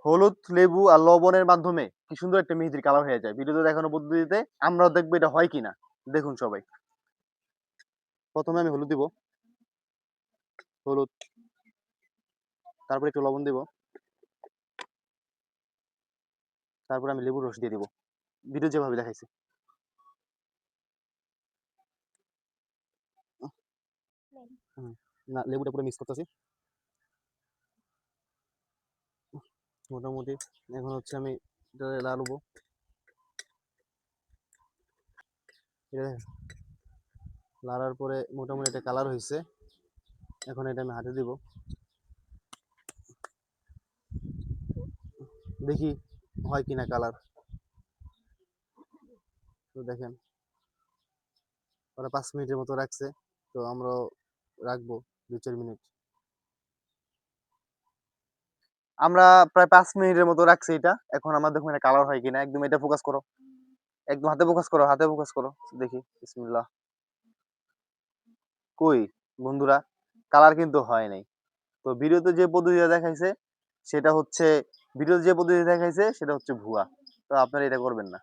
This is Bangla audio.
হলুদ, লেবু আর লবণের মাধ্যমে কি সুন্দর একটা মেহেদির কালার হয়ে যায়। ভিডিওতে দেখানো পদ্ধতিতে আমরাও দেখবো এটা হয় কিনা। দেখুন সবাই। ১ম এ আমি হলুদ দিব। হলুদ, তারপরে একটু লবণ দিব। তারপরে আমি লেবুর রস দিয়ে দিব। ভিডিও যেভাবে দেখাইছি। হুম, না লেবুটা পুরো মিক্স করতেছি। মোটামুটি এখন হচ্ছে আমি এটা লাড়বো। এটা লাড়ার পরে মোটামুটি একটা কালার হইছে। এখন এটা আমি হাতে দিব। দেখি হয় কিনা কালার। তো দেখেন ওরা ৫ মিনিটের মতো রাখছে। তো আমরাও রাখবো ২-৪ মিনিট। আমরা প্রায় ৫ মিনিটের মতো রাখছি এটা। এখন আমার দেখুন এটা কালার হয় কিনা। একদম এটা ফোকাস করো। একদম হাতে ফোকাস করো, হাতে ফোকাস করো। দেখি। বিসমিল্লাহ। কই বন্ধুরা কালার কিন্তু হয় নাই। তো ভিডিওতে যে পদ্ধতিটা দেখাইছে সেটা হচ্ছে ভিডিওতে যে পদ্ধতি দেখাইছে সেটা হচ্ছে ভুয়া। তো আপনারা এটা করবেন না।